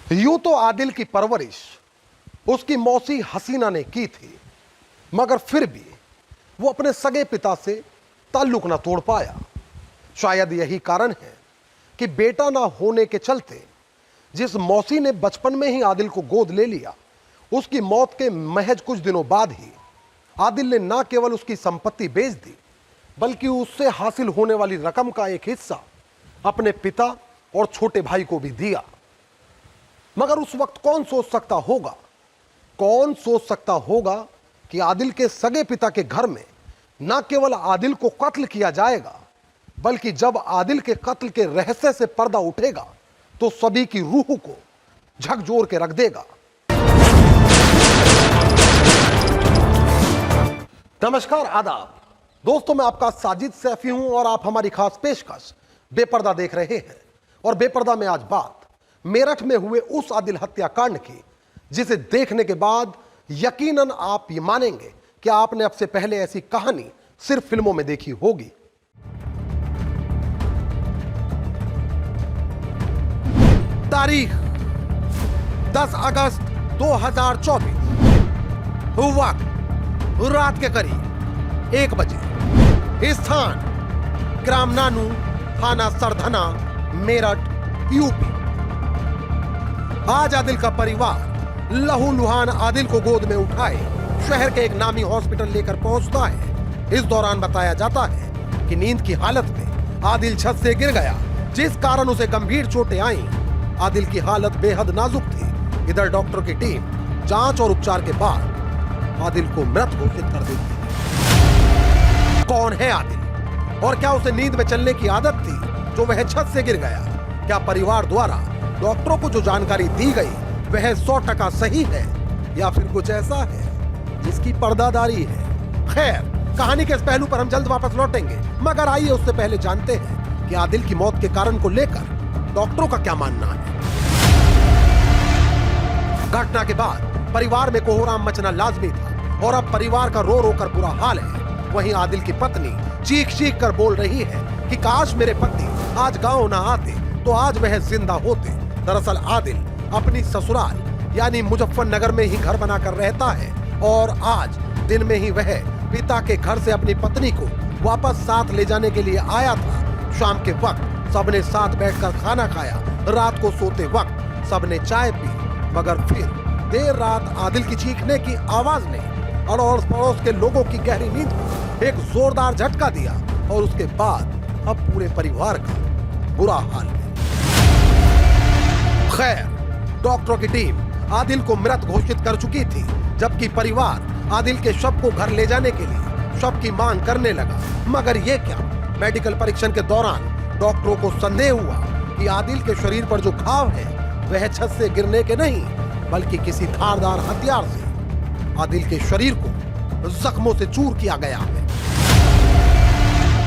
यूं तो आदिल की परवरिश उसकी मौसी हसीना ने की थी, मगर फिर भी वो अपने सगे पिता से ताल्लुक न तोड़ पाया। शायद यही कारण है कि बेटा ना होने के चलते जिस मौसी ने बचपन में ही आदिल को गोद ले लिया, उसकी मौत के महज कुछ दिनों बाद ही आदिल ने न केवल उसकी संपत्ति बेच दी, बल्कि उससे हासिल होने वाली रकम का एक हिस्सा अपने पिता और छोटे भाई को भी दिया। मगर उस वक्त कौन सोच सकता होगा कि आदिल के सगे पिता के घर में न केवल आदिल को कत्ल किया जाएगा, बल्कि जब आदिल के कत्ल के रहस्य से पर्दा उठेगा तो सभी की रूह को झकझोर के रख देगा। नमस्कार, आदाब दोस्तों, मैं आपका साजिद सैफी हूं और आप हमारी खास पेशकश बेपर्दा देख रहे हैं। और बेपर्दा में आज बात मेरठ में हुए उस आदिल हत्याकांड की जिसे देखने के बाद यकीनन आप ये मानेंगे कि आपने अब से पहले ऐसी कहानी सिर्फ फिल्मों में देखी होगी। तारीख 10 अगस्त 2024, वक्त रात के करीब 1 बजे, स्थान ग्राम नानू, थाना सरधना, मेरठ, यूपी। आज आदिल का परिवार लहूलुहान आदिल को गोद में उठाए शहर के एक नामी हॉस्पिटल लेकर पहुंचता है। इस दौरान बताया जाता है कि नींद की हालत में आदिल छत से गिर गया, जिस कारण उसे गंभीर चोटें आईं। आदिल की हालत बेहद नाजुक थी। इधर डॉक्टर की टीम जांच और उपचार के बाद आदिल को मृत घोषित कर देती है। कौन है आदिल और क्या उसे नींद में चलने की आदत थी जो वह छत से गिर गया? क्या परिवार द्वारा डॉक्टरों को जो जानकारी दी गई वह 100% सही है या फिर कुछ ऐसा है जिसकी पर्दादारी है? खैर, कहानी के इस पहलू पर हम जल्द वापस लौटेंगे, मगर आइए उससे पहले जानते हैं कि आदिल की मौत के कारण को लेकर डॉक्टरों का क्या मानना है। घटना के बाद परिवार में कोहराम मचना लाजमी था और अब परिवार का रो रो कर बुरा हाल है। वहीं आदिल की पत्नी चीख चीख कर बोल रही है कि काश मेरे पति आज गांव ना आते तो आज वह जिंदा होते। दरअसल आदिल अपनी ससुराल यानी मुजफ्फरनगर में ही घर बनाकर रहता है और आज दिन में ही वह पिता के घर से अपनी पत्नी को वापस साथ ले जाने के लिए आया था। शाम के वक्त सबने साथ बैठकर खाना खाया। रात को सोते वक्त सबने चाय पी, मगर फिर देर रात आदिल की चीखने की आवाज ने अड़ोस पड़ोस के लोगों की गहरी नींद को एक जोरदार झटका दिया और उसके बाद अब पूरे परिवार का बुरा हाल है। खैर, डॉक्टरों की टीम आदिल को मृत घोषित कर चुकी थी, जबकि परिवार आदिल के शव को घर ले जाने के लिए शव की मांग करने लगा। मगर ये क्या, मेडिकल परीक्षण के दौरान डॉक्टरों को संदेह हुआ कि आदिल के शरीर पर जो घाव है वह छत से गिरने के नहीं, बल्कि किसी धारदार हथियार से आदिल के शरीर को जख्मों से चूर किया गया है।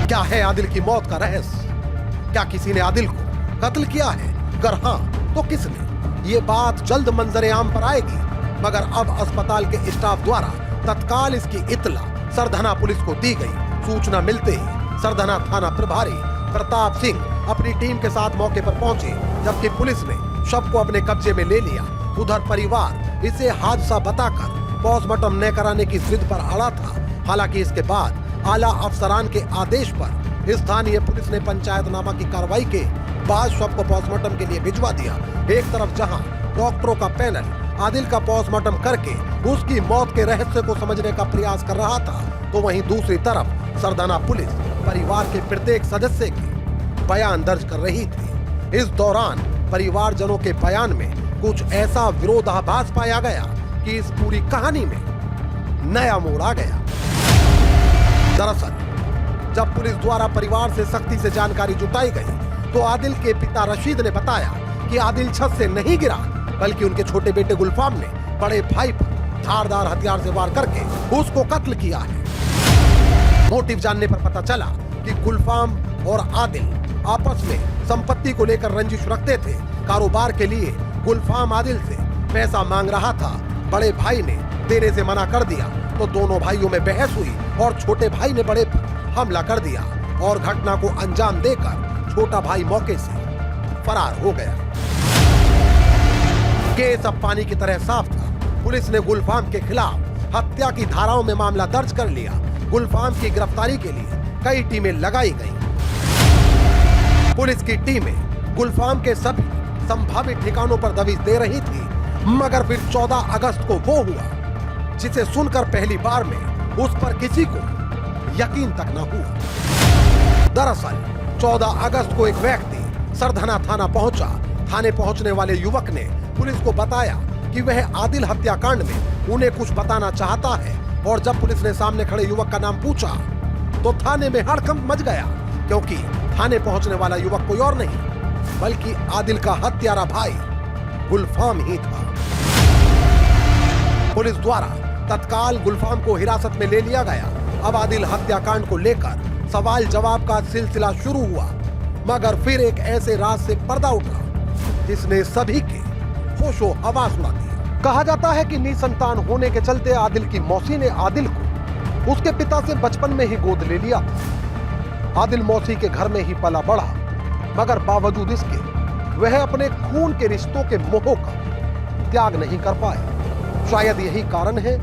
क्या है आदिल की मौत का रहस्य? क्या किसी ने आदिल को कत्ल किया है? अगर हाँ, तो किसने? ये बात जल्द मंजरे आम पर आएगी, मगर अब अस्पताल के स्टाफ द्वारा तत्काल इसकी इत्तला सरधना पुलिस को दी गई। सूचना मिलते ही सरधना थाना प्रभारी प्रताप सिंह अपनी टीम के साथ मौके पर पहुंचे, जबकि पुलिस ने शव को अपने कब्जे में ले लिया। उधर परिवार इसे हादसा बताकर पोस्टमार्टम न कराने की जिद पर अड़ा था। हालांकि इसके बाद आला अफसरान के आदेश पर स्थानीय पुलिस ने पंचायतनामा की कार्रवाई के बाद शव को पोस्टमार्टम के लिए भिजवा दिया। एक तरफ जहां डॉक्टरों का पैनल आदिल का पोस्टमार्टम करके उसकी मौत के रहस्य को समझने का प्रयास कर रहा था, तो वहीं दूसरी तरफ सरधना पुलिस परिवार के प्रत्येक सदस्य के बयान दर्ज कर रही थी। इस दौरान परिवारजनों के बयान में कुछ ऐसा विरोधाभास पाया गया कि इस पूरी कहानी में नया मोड़ आ गया। दरअसल जब पुलिस द्वारा परिवार से सख्ती से जानकारी जुटाई गई तो आदिल के पिता रशीद ने बताया कि आदिल छत से नहीं गिरा, बल्कि उनके छोटे बेटे गुलफाम ने बड़े भाई पर धारदार हथियार से वार करके उसको कत्ल किया है। मोटिव जानने पर पता चला कि गुलफाम और आदिल आपस में संपत्ति को लेकर रंजिश रखते थे। कारोबार के लिए गुलफाम आदिल से पैसा मांग रहा था। बड़े भाई ने देने से मना कर दिया तो दोनों भाइयों में बहस हुई और छोटे भाई ने बड़े पर हमला कर दिया और घटना को अंजाम देकर छोटा भाई मौके से फरार हो गया। ये सब पानी की तरह साफ था। पुलिस ने गुलफाम के खिलाफ हत्या की धाराओं में मामला दर्ज कर लिया। गुलफाम की गिरफ्तारी के लिए कई टीमें लगाई गईं। पुलिस की टीमें गुलफाम के सभी संभावित ठिकानों पर दबिश दे रही थी, मगर फिर 14 अगस्त को वो हुआ जिसे सुनकर पहली बार में उस पर किसी को यकीन तक न हुआ। दरअसल 14 अगस्त को एक व्यक्ति सरधना थाना पहुंचा। थाने पहुंचने वाले युवक ने पुलिस को बताया कि वह आदिल हत्याकांड में उन्हें कुछ बताना चाहता है, और जब पुलिस ने सामने खड़े युवक का नाम पूछा तो थाने में हड़कंप मच गया, क्योंकि थाने पहुंचने वाला युवक कोई और नहीं बल्कि आदिल का हत्यारा भाई गुलफाम ही था। पुलिस द्वारा तत्काल गुलफाम को हिरासत में ले लिया गया। अब आदिल हत्याकांड को लेकर सवाल जवाब का सिलसिला शुरू हुआ, मगर फिर एक ऐसे राज से पर्दा उठा जिसने सभी के होशो हवास उड़ा दिए। कहा जाता है कि निसंतान होने के चलते आदिल की मौसी ने आदिल को उसके पिता से बचपन में ही गोद ले लिया था। आदिल मौसी के घर में ही पला बढ़ा, मगर बावजूद इसके वह अपने खून के रिश्तों के मोह का त्याग नहीं कर पाया। शायद यही कारण है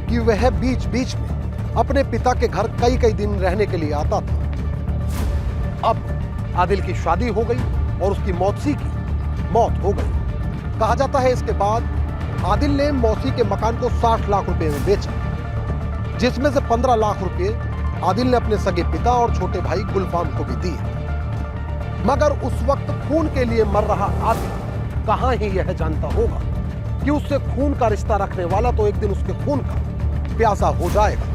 कि वह बीच बीच में अपने पिता के घर कई कई दिन रहने के लिए आता था। अब आदिल की शादी हो गई और उसकी मौसी की मौत हो गई। कहा जाता है इसके बाद आदिल ने मौसी के मकान को 60 लाख रुपए में बेचा, जिसमें से 15 लाख रुपए आदिल ने अपने सगे पिता और छोटे भाई गुलफाम को भी दिए। मगर उस वक्त खून के लिए मर रहा आदिल कहां ही यह जानता होगा कि उससे खून का रिश्ता रखने वाला तो एक दिन उसके खून का प्यासा हो जाएगा।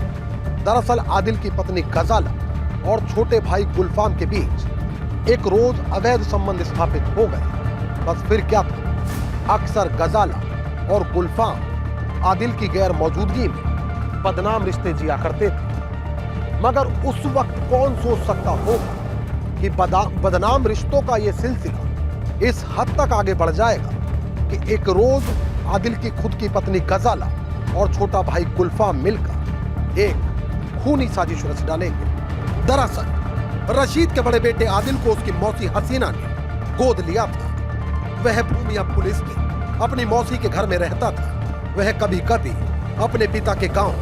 दरअसल आदिल की पत्नी गजाला और छोटे भाई गुलफाम के बीच एक रोज अवैध संबंध स्थापित हो गए। बस फिर क्या था, अक्सर गजाला और गुलफाम आदिल की गैर मौजूदगी में बदनाम रिश्ते जिया करते थे। मगर उस वक्त कौन सोच सकता होगा कि बदनाम रिश्तों का यह सिलसिला इस हद तक आगे बढ़ जाएगा कि एक रोज आदिल की खुद की पत्नी गजाला और छोटा भाई गुलफाम मिलकर एक खूनी साजिश रच डालेंगे। दरअसल रशीद के बड़े बेटे आदिल को उसकी मौसी हसीना ने गोद लिया था। वह भूमिया पुलिस में अपनी मौसी के घर में रहता था। वह कभी कभी अपने पिता के गांव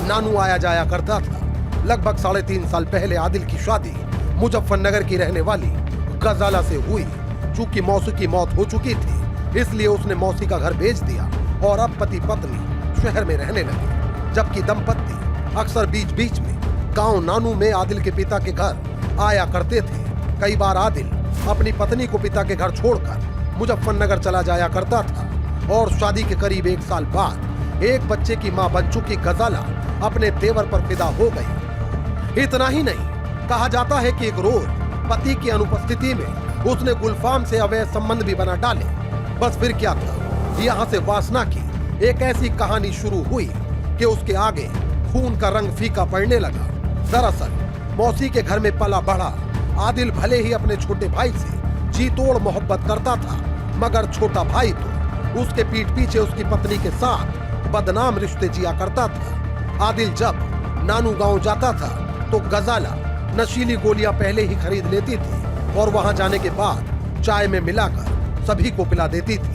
नानू आया जाया करता था। लगभग 3.5 साल पहले आदिल की शादी मुजफ्फरनगर की रहने वाली गजाला से हुई। चूंकि मौसी की मौत हो चुकी थी, इसलिए उसने मौसी का घर बेच दिया और अब पति पत्नी शहर में रहने लगे। जबकि दंपत्ति अक्सर बीच बीच में गांव नानू में आदिल के पिता के घर आया करते थे। कई बार आदिल अपनी पत्नी को पिता के घर छोड़कर मुजफ्फरनगर चला जाया करता था। और शादी के करीब 1 साल बाद एक बच्चे की मां बन चुकी गजाला अपने तेवर पर फिदा हो गई। इतना ही नहीं, कहा जाता है कि एक रोज पति की अनुपस्थिति में उसने गुलफाम से अवैध संबंध भी बना डाले। बस फिर क्या था, यहाँ से वासना की एक ऐसी कहानी शुरू हुई कि उसके आगे खून का रंग फीका पड़ने लगा। दरअसल मौसी के घर में पला बढ़ा आदिल भले ही अपने छोटे भाई से जी तोड़ मोहब्बत करता था, मगर छोटा भाई तो उसके पीठ पीछे उसकी पत्नी के साथ बदनाम रिश्ते जिया करता था। आदिल जब नानू गांव जाता था तो गजाला नशीली गोलियां पहले ही खरीद लेती थी और वहां जाने के बाद चाय में मिलाकर सभी को पिला देती थी।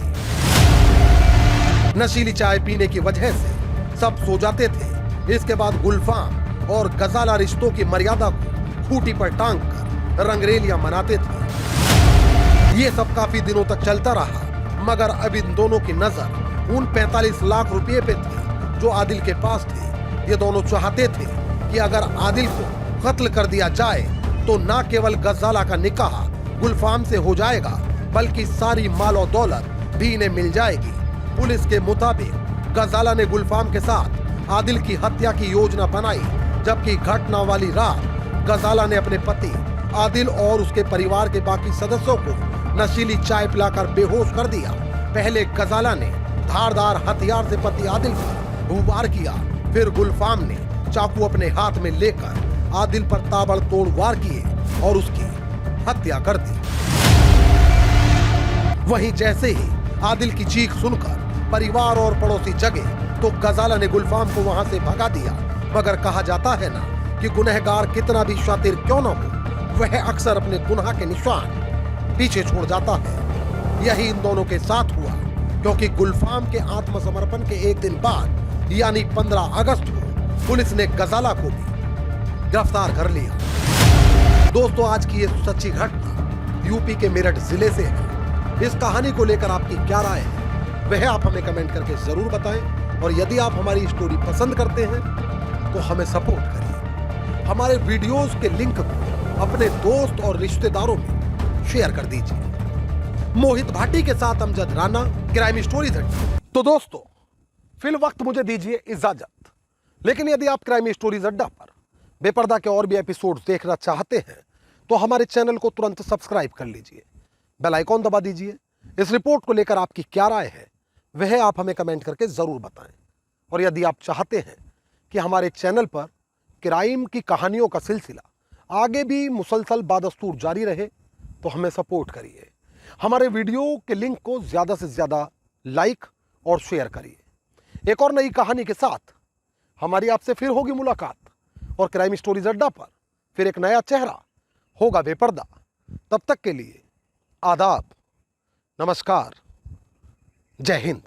नशीली चाय पीने की वजह से सब सो जाते थे। इसके बाद गुलफाम और गजाला रिश्तों की मर्यादा को खूंटी पर टांग कर रंगरेलियां मनाते थे। ये सब काफी दिनों तक चलता रहा, मगर अब इन दोनों की नजर उन 45 लाख रुपए पे थी जो आदिल के पास थे। ये दोनों चाहते थे कि अगर आदिल को कत्ल कर दिया जाए तो न केवल गजाला का निकाह गुलफाम से हो जाएगा, बल्कि सारी माल और दौलत भी इन्हें मिल जाएगी। पुलिस के मुताबिक गजाला ने गुलफाम के साथ आदिल की हत्या की योजना बनाई, जबकि घटना वाली रात गजाला ने अपने पति आदिल और उसके परिवार के बाकी सदस्यों को नशीली चाय पिलाकर बेहोश कर दिया। पहले गजाला ने धारदार हथियार से पति आदिल पर वार किया, फिर गुलफाम ने चाकू अपने हाथ में लेकर आदिल पर ताबड़तोड़ वार किए और उसकी हत्या कर दी। वहीं जैसे ही आदिल की चीख सुनकर परिवार और पड़ोसी जगे तो गजाला ने गुलफाम को वहां से भगा दिया। मगर कहा जाता है ना कि गुनहगार कितना भी शातिर क्यों न हो, वह अक्सर अपने गुनाह के निशान पीछे छोड़ जाता है। यही इन दोनों के साथ हुआ। क्योंकि गुलफाम के आत्मसमर्पण के एक दिन बाद यानी 15 अगस्त को पुलिस ने गजाला को भी गिरफ्तार कर लिया। दोस्तों, आज की ये सच्ची घटना यूपी के मेरठ जिले से है। इस कहानी को लेकर आपकी क्या राय है वह आप हमें कमेंट करके जरूर बताएं। और यदि आप हमारी स्टोरी पसंद करते हैं तो हमें सपोर्ट करिए। हमारे वीडियोस के लिंक को अपने दोस्त और रिश्तेदारों में शेयर कर दीजिए। मोहित भाटी के साथ अमजद राना, क्राइम स्टोरीज। तो दोस्तों, फिल वक्त मुझे दीजिए इजाजत। लेकिन यदि आप क्राइम स्टोरीज अड्डा पर बेपर्दा के और भी एपिसोड्स देखना चाहते हैं तो हमारे चैनल को तुरंत सब्सक्राइब कर लीजिए, बेल आइकॉन दबा दीजिए। इस रिपोर्ट को लेकर आपकी क्या राय है वह आप हमें कमेंट करके जरूर बताएं। और यदि आप चाहते हैं कि हमारे चैनल पर क्राइम की कहानियों का सिलसिला आगे भी मुसलसल बादस्तूर जारी रहे तो हमें सपोर्ट करिए। हमारे वीडियो के लिंक को ज़्यादा से ज़्यादा लाइक और शेयर करिए। एक और नई कहानी के साथ हमारी आपसे फिर होगी मुलाकात और क्राइम स्टोरीज अड्डा पर फिर एक नया चेहरा होगा बेपर्दा। तब तक के लिए आदाब, नमस्कार, जय हिंद।